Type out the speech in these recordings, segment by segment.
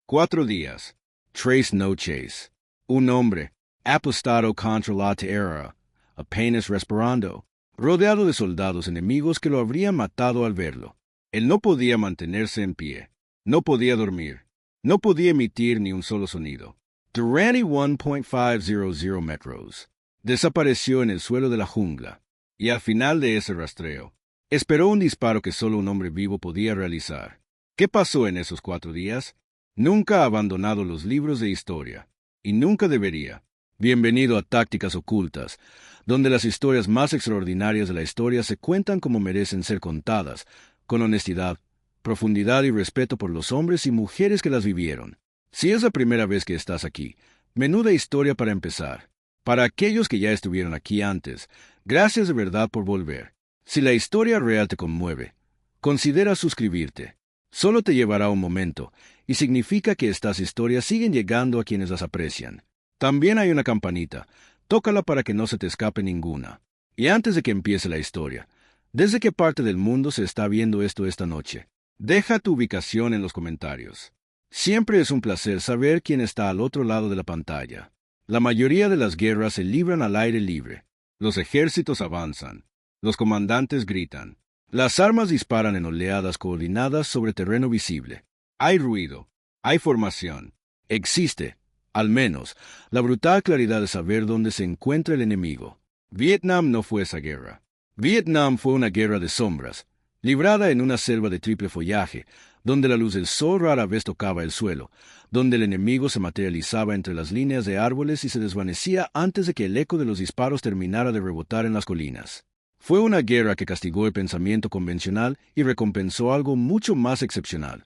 4 días. Tres noches. Un hombre, apostado contra la tierra, apenas respirando, rodeado de soldados enemigos que lo habrían matado al verlo. Él no podía mantenerse en pie, no podía dormir, no podía emitir ni un solo sonido. Durante 1.500 metros, desapareció en el suelo de la jungla, y al final de ese rastreo, esperó un disparo que solo un hombre vivo podía realizar. ¿Qué pasó en esos 4 días? Nunca ha abandonado los libros de historia, y nunca debería. Bienvenido a Tácticas Ocultas, donde las historias más extraordinarias de la historia se cuentan como merecen ser contadas, con honestidad, profundidad y respeto por los hombres y mujeres que las vivieron. Si es la primera vez que estás aquí, menuda historia para empezar. Para aquellos que ya estuvieron aquí antes, gracias de verdad por volver. Si la historia real te conmueve, considera suscribirte. Solo te llevará un momento, y significa que estas historias siguen llegando a quienes las aprecian. También hay una campanita, tócala para que no se te escape ninguna. Y antes de que empiece la historia, ¿desde qué parte del mundo se está viendo esto esta noche? Deja tu ubicación en los comentarios. Siempre es un placer saber quién está al otro lado de la pantalla. La mayoría de las guerras se libran al aire libre. Los ejércitos avanzan. Los comandantes gritan. Las armas disparan en oleadas coordinadas sobre terreno visible. Hay ruido. Hay formación. Existe, al menos, la brutal claridad de saber dónde se encuentra el enemigo. Vietnam no fue esa guerra. Vietnam fue una guerra de sombras, librada en una selva de triple follaje, donde la luz del sol rara vez tocaba el suelo, donde el enemigo se materializaba entre las líneas de árboles y se desvanecía antes de que el eco de los disparos terminara de rebotar en las colinas. Fue una guerra que castigó el pensamiento convencional y recompensó algo mucho más excepcional: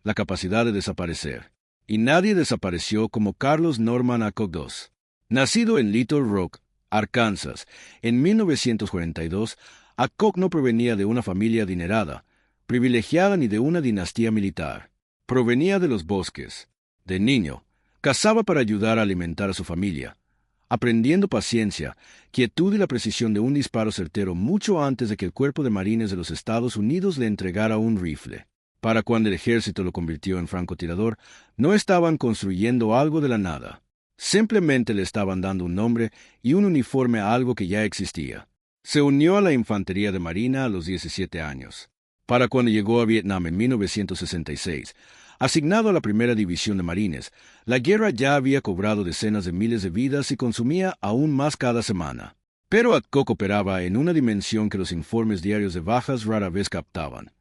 la capacidad de desaparecer. Y nadie desapareció como Carlos Norman Alcock II. Nacido en Little Rock, Arkansas, en 1942, Alcock no provenía de una familia adinerada, privilegiada ni de una dinastía militar. Provenía de los bosques. De niño, cazaba para ayudar a alimentar a su familia, aprendiendo paciencia, quietud y la precisión de un disparo certero mucho antes de que el Cuerpo de Marines de los Estados Unidos le entregara un rifle. Para cuando el ejército lo convirtió en francotirador, no estaban construyendo algo de la nada. Simplemente le estaban dando un nombre y un uniforme a algo que ya existía. Se unió a la Infantería de Marina a los 17 años. Para cuando llegó a Vietnam en 1966, asignado a la Primera División de Marines, la guerra ya había cobrado decenas de miles de vidas y consumía aún más cada semana. Pero Alcock operaba en una dimensión que los informes diarios de bajas rara vez captaban: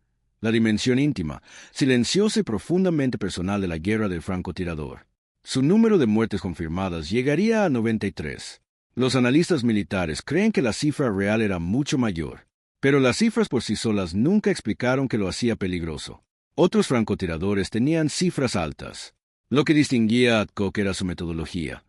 la dimensión íntima, silenciosa y profundamente personal de la guerra del francotirador. Su número de muertes confirmadas llegaría a 93. Los analistas militares creen que la cifra real era mucho mayor, pero las cifras por sí solas nunca explicaron que lo hacía peligroso. Otros francotiradores tenían cifras altas. Lo que distinguía a Alcock era su metodología,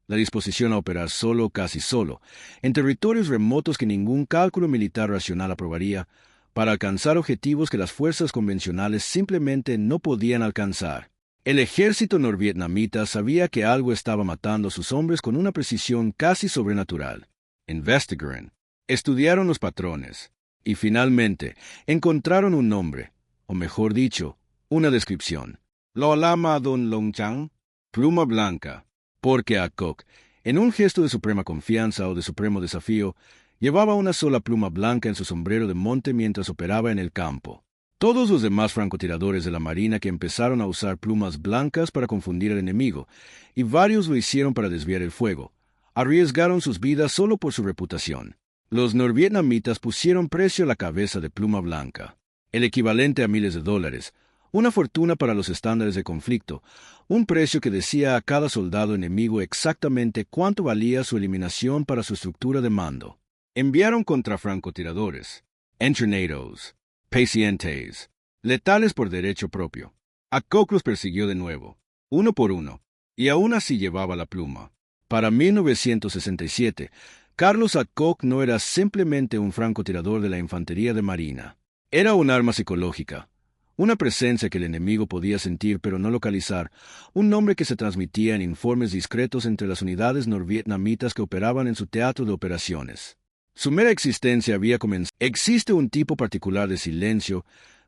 la disposición a operar solo o casi solo, en territorios remotos que ningún cálculo militar racional aprobaría, para alcanzar objetivos que las fuerzas convencionales simplemente no podían alcanzar. El ejército norvietnamita sabía que algo estaba matando a sus hombres con una precisión casi sobrenatural. Investigaron, estudiaron los patrones, y finalmente encontraron un nombre, o mejor dicho, una descripción. Lo llama Don Long Chang, pluma blanca, porque Alcock, en un gesto de suprema confianza o de supremo desafío, llevaba una sola pluma blanca en su sombrero de monte mientras operaba en el campo. Todos los demás francotiradores de la Marina que empezaron a usar plumas blancas para confundir al enemigo, y varios lo hicieron para desviar el fuego, arriesgaron sus vidas solo por su reputación. Los norvietnamitas pusieron precio a la cabeza de pluma blanca, el equivalente a miles de dólares, una fortuna para los estándares de conflicto, un precio que decía a cada soldado enemigo exactamente cuánto valía su eliminación para su estructura de mando. Enviaron contra francotiradores, entrenados, pacientes, letales por derecho propio. Alcock los persiguió de nuevo, uno por uno, y aún así llevaba la pluma. Para 1967, Carlos Alcock no era simplemente un francotirador de la Infantería de Marina. Era un arma psicológica, una presencia que el enemigo podía sentir pero no localizar, un nombre que se transmitía en informes discretos entre las unidades norvietnamitas que operaban en su teatro de operaciones. Su mera existencia había comenzado. Existe un tipo particular de silencio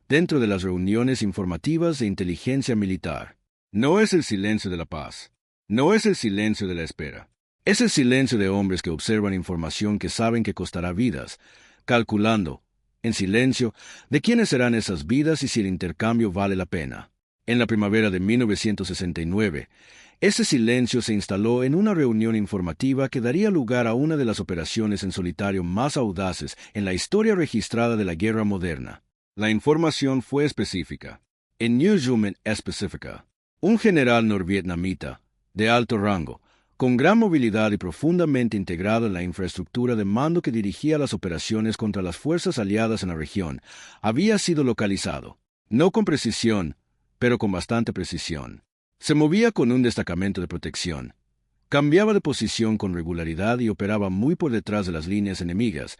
dentro de las reuniones informativas de inteligencia militar. No es el silencio de la paz. No es el silencio de la espera. Es el silencio de hombres que observan información que saben que costará vidas, calculando, en silencio, de quiénes serán esas vidas y si el intercambio vale la pena. En la primavera de 1969, ese silencio se instaló en una reunión informativa que daría lugar a una de las operaciones en solitario más audaces en la historia registrada de la guerra moderna. La información fue específica. En Newsroom específica. Un general norvietnamita, de alto rango, con gran movilidad y profundamente integrado en la infraestructura de mando que dirigía las operaciones contra las fuerzas aliadas en la región, había sido localizado, no con precisión, pero con bastante precisión. Se movía con un destacamento de protección. Cambiaba de posición con regularidad y operaba muy por detrás de las líneas enemigas,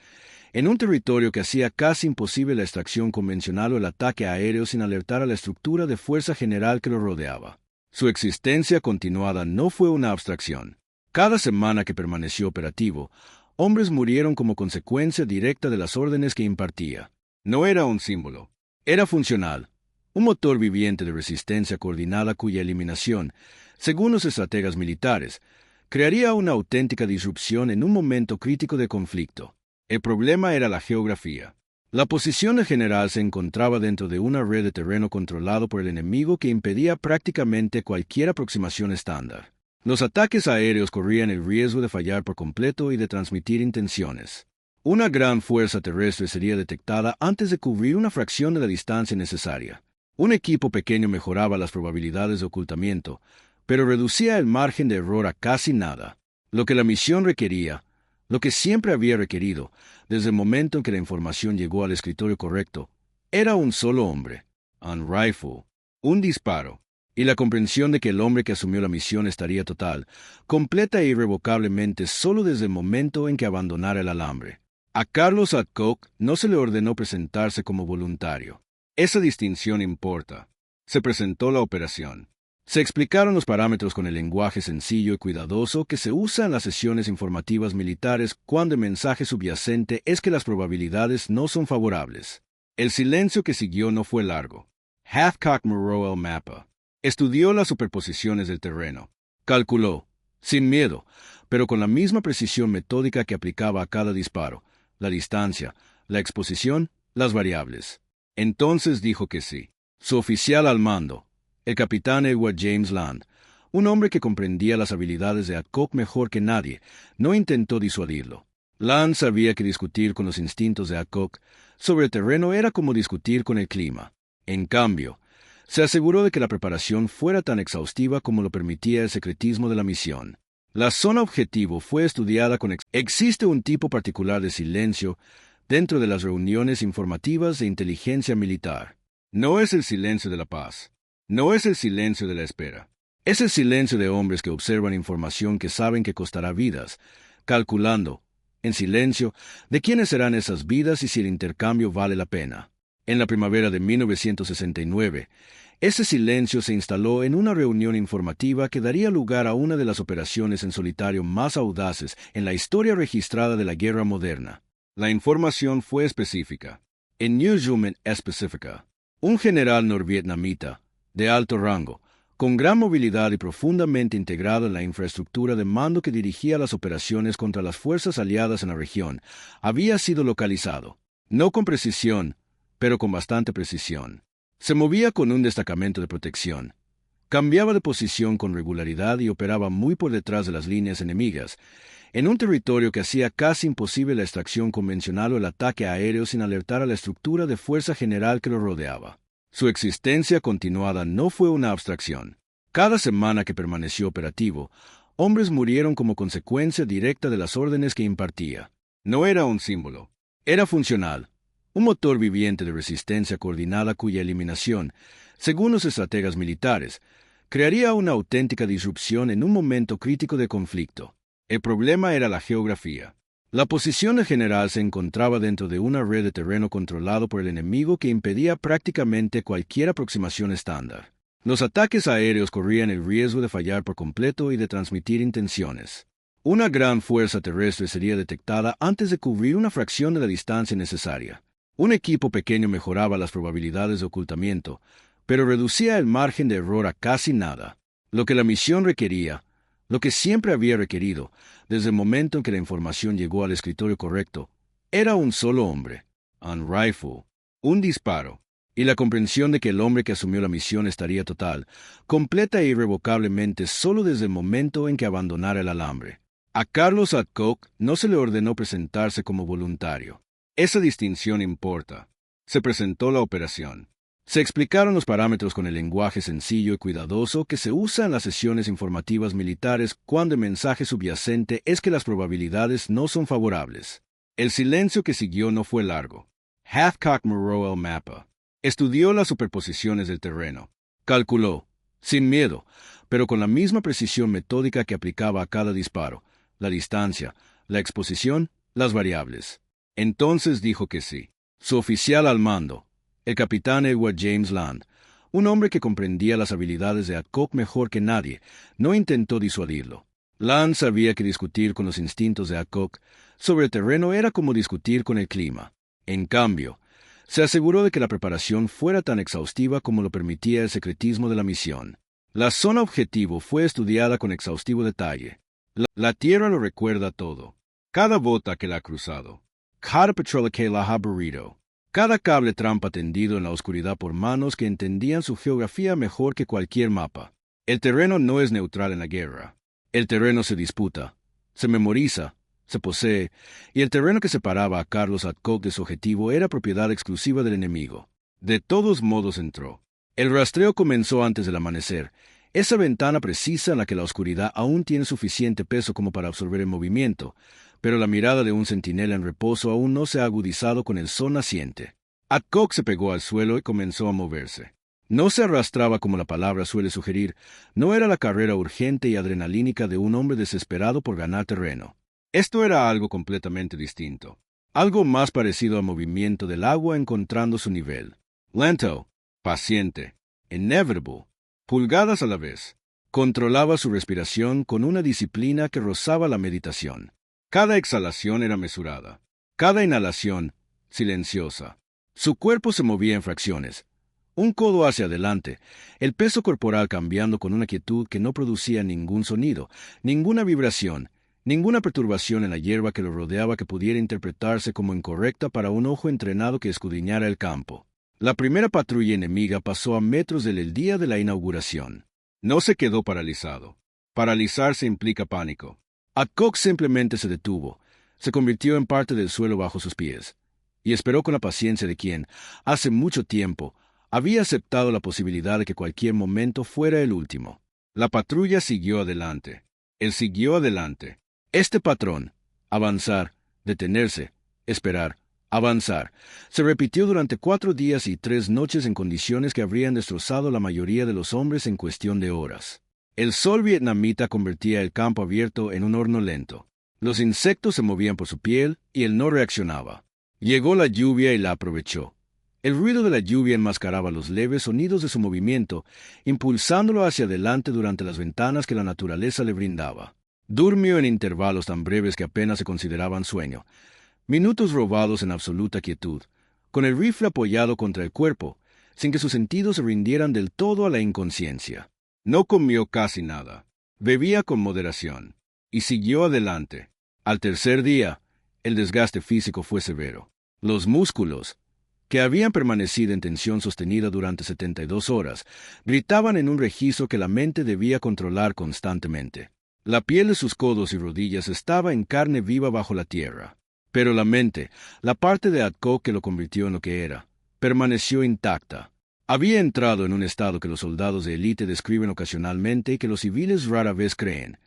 en un territorio que hacía casi imposible la extracción convencional o el ataque aéreo sin alertar a la estructura de fuerza general que lo rodeaba. Su existencia continuada no fue una abstracción. Cada semana que permaneció operativo, hombres murieron como consecuencia directa de las órdenes que impartía. No era un símbolo, era funcional, un motor viviente de resistencia coordinada cuya eliminación, según los estrategas militares, crearía una auténtica disrupción en un momento crítico de conflicto. El problema era la geografía. La posición del general se encontraba dentro de una red de terreno controlado por el enemigo que impedía prácticamente cualquier aproximación estándar. Los ataques aéreos corrían el riesgo de fallar por completo y de transmitir intenciones. Una gran fuerza terrestre sería detectada antes de cubrir una fracción de la distancia necesaria. Un equipo pequeño mejoraba las probabilidades de ocultamiento, pero reducía el margen de error a casi nada. Lo que la misión requería, lo que siempre había requerido, desde el momento en que la información llegó al escritorio correcto, era un solo hombre, un rifle, un disparo, y la comprensión de que el hombre que asumió la misión estaría total, completa e irrevocablemente solo desde el momento en que abandonara el alambre. A Carlos Adcock no se le ordenó presentarse como voluntario. Esa distinción importa. Se presentó la operación. Se explicaron los parámetros con el lenguaje sencillo y cuidadoso que se usa en las sesiones informativas militares cuando el mensaje subyacente es que las probabilidades no son favorables. El silencio que siguió no fue largo. Hathcock miró el mapa. Estudió las superposiciones del terreno. Calculó, sin miedo, pero con la misma precisión metódica que aplicaba a cada disparo, la distancia, la exposición, las variables. Entonces dijo que sí. Su oficial al mando, el capitán Edward James Land, un hombre que comprendía las habilidades de Adcock mejor que nadie, no intentó disuadirlo. Land sabía que discutir con los instintos de Adcock sobre el terreno era como discutir con el clima. En cambio, se aseguró de que la preparación fuera tan exhaustiva como lo permitía el secretismo de la misión. La zona objetivo fue estudiada con Existe un tipo particular de silencio dentro de las reuniones informativas de inteligencia militar. No es el silencio de la paz. No es el silencio de la espera. Es el silencio de hombres que observan información que saben que costará vidas, calculando, en silencio, de quiénes serán esas vidas y si el intercambio vale la pena. En la primavera de 1969, ese silencio se instaló en una reunión informativa que daría lugar a una de las operaciones en solitario más audaces en la historia registrada de la guerra moderna. La información fue específica. En Newsroom específica. Un general norvietnamita, de alto rango, con gran movilidad y profundamente integrado en la infraestructura de mando que dirigía las operaciones contra las fuerzas aliadas en la región, había sido localizado, no con precisión, pero con bastante precisión. Se movía con un destacamento de protección. Cambiaba de posición con regularidad y operaba muy por detrás de las líneas enemigas, en un territorio que hacía casi imposible la extracción convencional o el ataque aéreo sin alertar a la estructura de fuerza general que lo rodeaba. Su existencia continuada no fue una abstracción. Cada semana que permaneció operativo, hombres murieron como consecuencia directa de las órdenes que impartía. No era un símbolo, era funcional, un motor viviente de resistencia coordinada cuya eliminación, según los estrategas militares, crearía una auténtica disrupción en un momento crítico de conflicto. El problema era la geografía. La posición del general se encontraba dentro de una red de terreno controlado por el enemigo que impedía prácticamente cualquier aproximación estándar. Los ataques aéreos corrían el riesgo de fallar por completo y de transmitir intenciones. Una gran fuerza terrestre sería detectada antes de cubrir una fracción de la distancia necesaria. Un equipo pequeño mejoraba las probabilidades de ocultamiento, pero reducía el margen de error a casi nada. Lo que la misión requería, lo que siempre había requerido, desde el momento en que la información llegó al escritorio correcto, era un solo hombre, un rifle, un disparo, y la comprensión de que el hombre que asumió la misión estaría total, completa e irrevocablemente solo desde el momento en que abandonara el alambre. A Carlos Adcock no se le ordenó presentarse como voluntario. Esa distinción importa. Se presentó la operación. Se explicaron los parámetros con el lenguaje sencillo y cuidadoso que se usa en las sesiones informativas militares cuando el mensaje subyacente es que las probabilidades no son favorables. El silencio que siguió no fue largo. Hathcock miró el mapa. Estudió las superposiciones del terreno. Calculó, sin miedo, pero con la misma precisión metódica que aplicaba a cada disparo, la distancia, la exposición, las variables. Entonces dijo que sí. Su oficial al mando, el capitán Edward James Land, un hombre que comprendía las habilidades de Adcock mejor que nadie, no intentó disuadirlo. Land sabía que discutir con los instintos de Adcock sobre el terreno era como discutir con el clima. En cambio, se aseguró de que la preparación fuera tan exhaustiva como lo permitía el secretismo de la misión. La zona objetivo fue estudiada con exhaustivo detalle. La tierra lo recuerda todo. Cada bota que la ha cruzado. Cada petróleo que la ha barrido. Cada cable trampa tendido en la oscuridad por manos que entendían su geografía mejor que cualquier mapa. El terreno no es neutral en la guerra. El terreno se disputa, se memoriza, se posee, y el terreno que separaba a Carlos Adcock de su objetivo era propiedad exclusiva del enemigo. De todos modos entró. El rastreo comenzó antes del amanecer, esa ventana precisa en la que la oscuridad aún tiene suficiente peso como para absorber el movimiento, pero la mirada de un centinela en reposo aún no se ha agudizado con el sol naciente. Adcock se pegó al suelo y comenzó a moverse. No se arrastraba como la palabra suele sugerir, no era la carrera urgente y adrenalínica de un hombre desesperado por ganar terreno. Esto era algo completamente distinto, algo más parecido al movimiento del agua encontrando su nivel. Lento, paciente, inevitable, pulgadas a la vez. Controlaba su respiración con una disciplina que rozaba la meditación. Cada exhalación era mesurada, cada inhalación silenciosa. Su cuerpo se movía en fracciones, un codo hacia adelante, el peso corporal cambiando con una quietud que no producía ningún sonido, ninguna vibración, ninguna perturbación en la hierba que lo rodeaba que pudiera interpretarse como incorrecta para un ojo entrenado que escudriñara el campo. La primera patrulla enemiga pasó a metros del día de la inauguración. No se quedó paralizado. Paralizarse implica pánico. Adcock simplemente se detuvo, se convirtió en parte del suelo bajo sus pies, y esperó con la paciencia de quien, hace mucho tiempo, había aceptado la posibilidad de que cualquier momento fuera el último. La patrulla siguió adelante. Él siguió adelante. Este patrón, avanzar, detenerse, esperar, avanzar, se repitió durante 4 días y 3 noches en condiciones que habrían destrozado la mayoría de los hombres en cuestión de horas. El sol vietnamita convertía el campo abierto en un horno lento. Los insectos se movían por su piel y él no reaccionaba. Llegó la lluvia y la aprovechó. El ruido de la lluvia enmascaraba los leves sonidos de su movimiento, impulsándolo hacia adelante durante las ventanas que la naturaleza le brindaba. Durmió en intervalos tan breves que apenas se consideraban sueño. Minutos robados en absoluta quietud, con el rifle apoyado contra el cuerpo, sin que sus sentidos se rindieran del todo a la inconsciencia. No comió casi nada. Bebía con moderación. Y siguió adelante. Al tercer día, el desgaste físico fue severo. Los músculos, que habían permanecido en tensión sostenida durante 72 horas, gritaban en un registro que la mente debía controlar constantemente. La piel de sus codos y rodillas estaba en carne viva bajo la tierra. Pero la mente, la parte de Adcock que lo convirtió en lo que era, permaneció intacta. Había entrado en un estado que los soldados de élite describen ocasionalmente y que los civiles rara vez creen,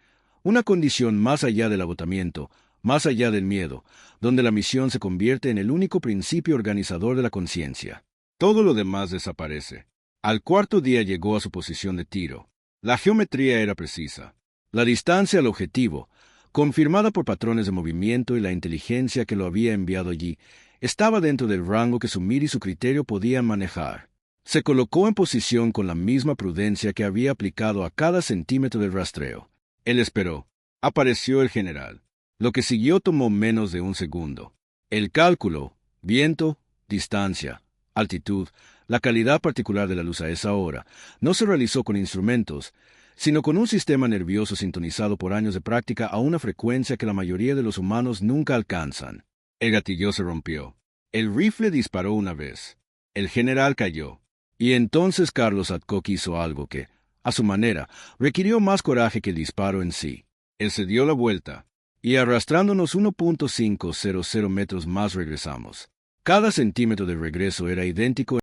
una condición más allá del agotamiento, más allá del miedo, donde la misión se convierte en el único principio organizador de la conciencia. Todo lo demás desaparece. Al cuarto día llegó a su posición de tiro. La geometría era precisa. La distancia al objetivo, confirmada por patrones de movimiento y la inteligencia que lo había enviado allí, estaba dentro del rango que su mira y su criterio podían manejar. Se colocó en posición con la misma prudencia que había aplicado a cada centímetro del rastreo. Él esperó. Apareció el general. Lo que siguió tomó menos de un segundo. El cálculo, viento, distancia, altitud, La calidad particular de la luz a esa hora no se realizó con instrumentos, sino con un sistema nervioso sintonizado por años de práctica a una frecuencia que la mayoría de los humanos nunca alcanzan. El gatillo se rompió. El rifle disparó una vez. El general cayó. Y entonces Carlos Adcock hizo algo que, a su manera, requirió más coraje que el disparo en sí. Él se dio la vuelta, y arrastrándonos 1.500 metros más regresamos. Cada centímetro de regreso era idéntico